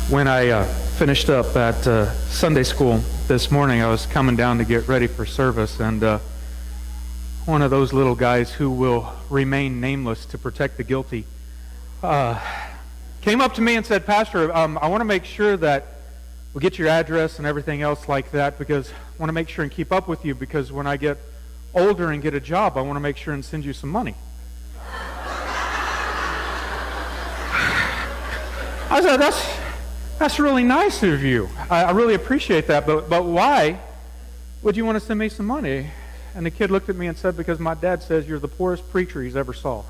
When I finished up at Sunday school this morning, I was coming down to get ready for service, and one of those little guys who will remain nameless to protect the guilty came up to me and said, "Pastor, I want to make sure that we get your address and everything else like that, because I want to make sure and keep up with you, because when I get older and get a job, I want to make sure and send you some money." I said, That's really nice of you. I really appreciate that, but why would you want to send me some money? And the kid looked at me and said, "Because my dad says you're the poorest preacher he's ever saw."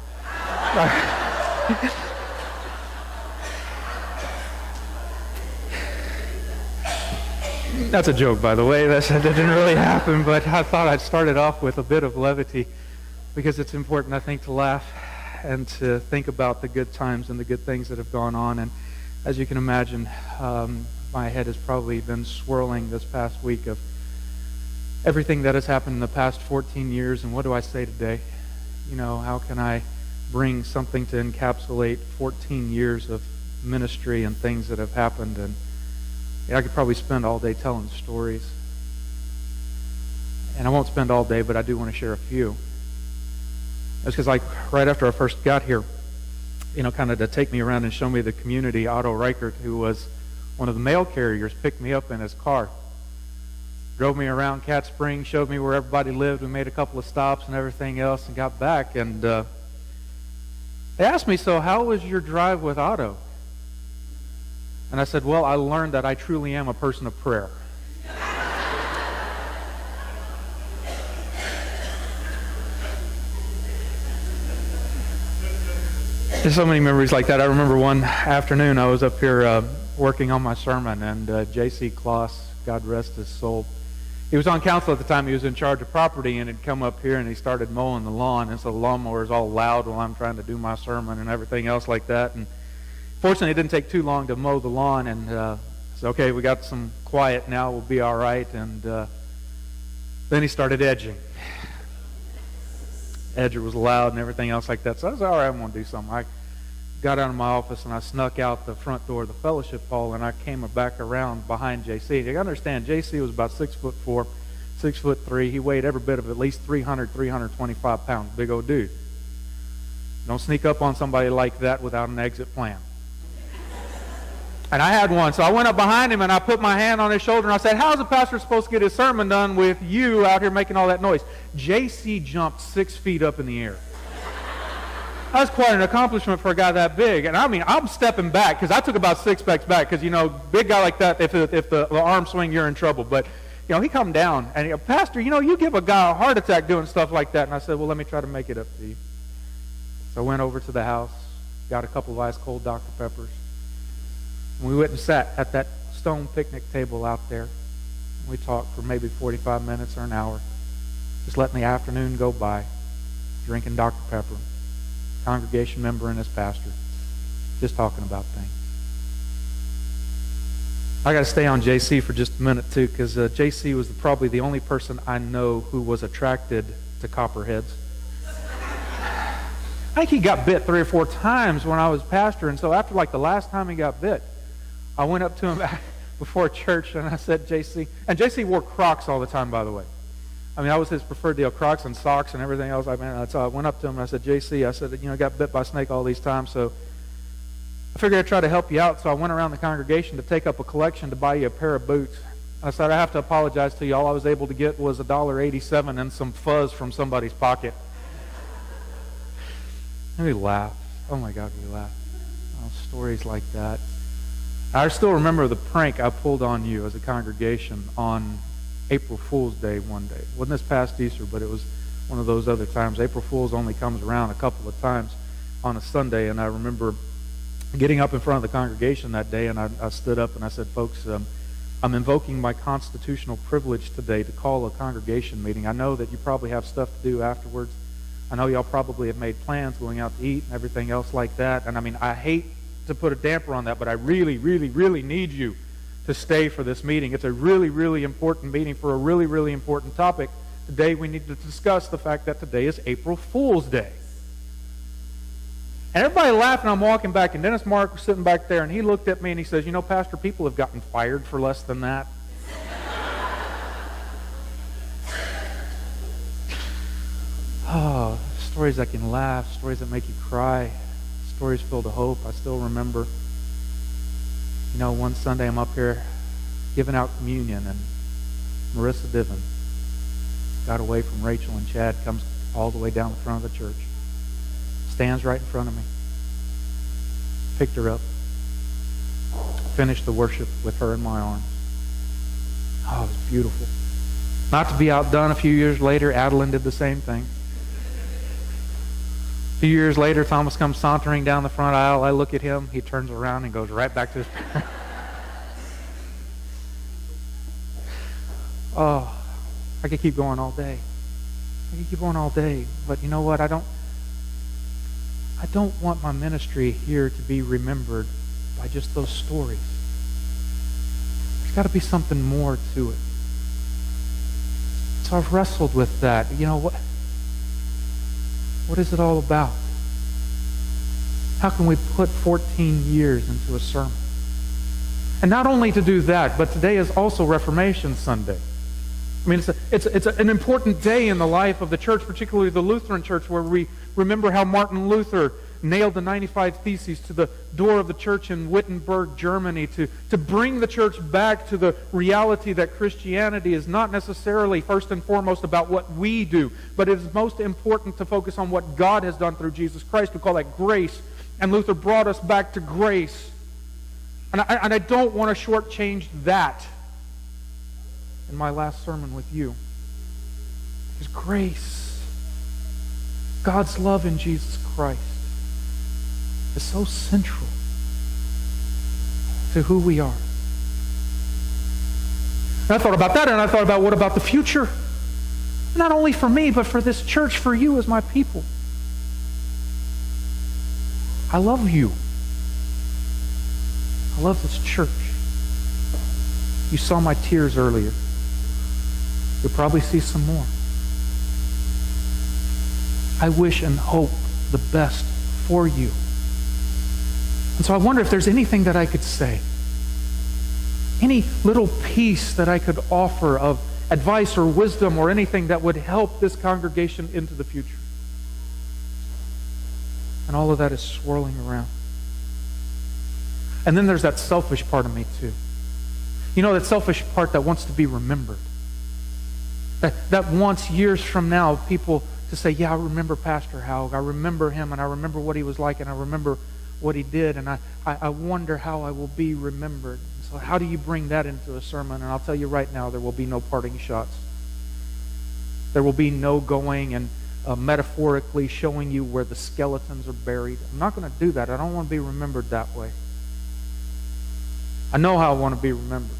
That's a joke, by the way. That didn't really happen, but I thought I'd start it off with a bit of levity, because it's important, I think, to laugh and to think about the good times and the good things that have gone on. And as you can imagine, my head has probably been swirling this past week of everything that has happened in the past 14 years. And what do I say today? You know, how can I bring something to encapsulate 14 years of ministry and things that have happened? And I could probably spend all day telling stories. And I won't spend all day, but I do want to share a few. It's because, like, right after I first got here, you know, kind of to take me around and show me the community, Otto Reichert, who was one of the mail carriers, picked me up in his car, drove me around Cat Springs, showed me where everybody lived. We made a couple of stops and everything else and got back. And they asked me, "So how was your drive with Otto?" And I said, "Well, I learned that I truly am a person of prayer." There's so many memories like that. I remember one afternoon I was up here working on my sermon, and J.C. Kloss, God rest his soul, he was on council at the time. He was in charge of property, and had come up here and he started mowing the lawn, and so the lawnmower is all loud while I'm trying to do my sermon and everything else like that. And fortunately, it didn't take too long to mow the lawn, and said, "Okay, we got some quiet now, we'll be all right." And then he started edging. Edger was loud and everything else like that. So I was all right, I'm going to do something. I got out of my office and I snuck out the front door of the fellowship hall, and I came back around behind JC. You got to understand, JC was about 6'4", 6'3". He weighed every bit of at least 300, 325 pounds. Big old dude. Don't sneak up on somebody like that without an exit plan. And I had one, so I went up behind him and I put my hand on his shoulder and I said, "How's a pastor supposed to get his sermon done with you out here making all that noise?" JC jumped 6 feet up in the air. That's quite an accomplishment for a guy that big. And I mean, I'm stepping back, because I took about 6 steps back, because, you know, big guy like that, if the arm swing, you're in trouble. But, you know, he come down and he goes, "Pastor, you know, you give a guy a heart attack doing stuff like that." And I said, "Well, let me try to make it up to you." So I went over to the house, got a couple of ice cold Dr. Peppers. We went and sat at that stone picnic table out there. We talked for maybe 45 minutes or an hour, just letting the afternoon go by, drinking Dr. Pepper, congregation member and his pastor, just talking about things. I got to stay on JC for just a minute too, because JC was probably the only person I know who was attracted to copperheads. I think he got bit 3 or 4 times when I was pastor, and so after like the last time he got bit, I went up to him before church and I said, "JC," and JC wore Crocs all the time, by the way. I mean, that was his preferred deal, Crocs and socks and everything else. So I went up to him and I said, "JC," I said, "you know, I got bit by a snake all these times, so I figured I'd try to help you out." So I went around the congregation to take up a collection to buy you a pair of boots. I said, "I have to apologize to you. All I was able to get was $1.87 and some fuzz from somebody's pocket." And we laughed. Oh my God, we laughed. Oh, stories like that. I still remember the prank I pulled on you as a congregation on April Fool's Day one day. It wasn't this past Easter, but it was one of those other times. April Fool's only comes around a couple of times on a Sunday, and I remember getting up in front of the congregation that day, and I stood up and I said, "Folks, I'm invoking my constitutional privilege today to call a congregation meeting. I know that you probably have stuff to do afterwards. I know y'all probably have made plans going out to eat and everything else like that. And I mean, I hate to put a damper on that, but I really, really, really need you to stay for this meeting. It's a really, really important meeting for a really, really important topic. Today we need to discuss the fact that today is April Fool's Day." And everybody laughed, and I'm walking back, and Dennis Mark was sitting back there, and he looked at me, and he says, Pastor, people have gotten fired for less than that. Oh, stories that can laugh, stories that make you cry, stories filled of hope. I still remember, one Sunday I'm up here giving out communion, and Marissa Diven got away from Rachel and Chad, comes all the way down the front of the church, stands right in front of me, picked her up, finished the worship with her in my arms. Oh, it was beautiful. Not to be outdone, a few years later, Adeline did the same thing. A few years later, Thomas comes sauntering down the front aisle. I look at him. He turns around and goes right back to his parents. Oh, I could keep going all day. But you know what? I don't want my ministry here to be remembered by just those stories. There's got to be something more to it. So I've wrestled with that. What is it all about? How can we put 14 years into a sermon? And not only to do that, but today is also Reformation Sunday. I mean, it's an important day in the life of the church, particularly the Lutheran Church, where we remember how Martin Luther nailed the 95 Theses to the door of the church in Wittenberg, Germany, to bring the church back to the reality that Christianity is not necessarily first and foremost about what we do, but it is most important to focus on what God has done through Jesus Christ. We call that grace, and Luther brought us back to grace. And I don't want to shortchange that in my last sermon with you. Because grace, God's love in Jesus Christ, is so central to who we are. And I thought about that, and I thought about what about the future? Not only for me, but for this church, for you as my people. I love you. I love this church. You saw my tears earlier. You'll probably see some more. I wish and hope the best for you. And so I wonder if there's anything that I could say, any little piece that I could offer of advice or wisdom or anything that would help this congregation into the future. And all of that is swirling around. And then there's that selfish part of me too. That selfish part that wants to be remembered. That wants years from now people to say, yeah, I remember Pastor Haug. I remember him, and I remember what he was like, and I remember what he did, and I wonder how I will be remembered. So how do you bring that into a sermon? And I'll tell you right now, there will be no parting shots. There will be no going and metaphorically showing you where the skeletons are buried. I'm not going to do that. I don't want to be remembered that way. I know how I want to be remembered.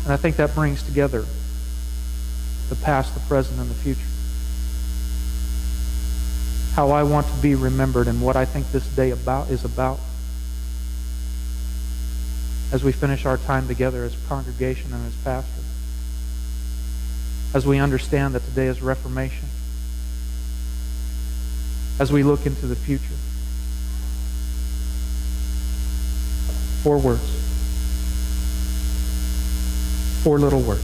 And I think that brings together the past, the present, and the future. How I want to be remembered and what I think this day is about. As we finish our time together as a congregation and as pastors. As we understand that today is Reformation. As we look into the future. 4 words. 4 little words.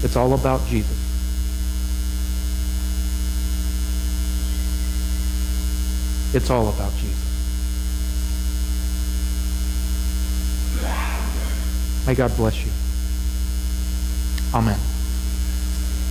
It's all about Jesus. It's all about Jesus. May God bless you. Amen.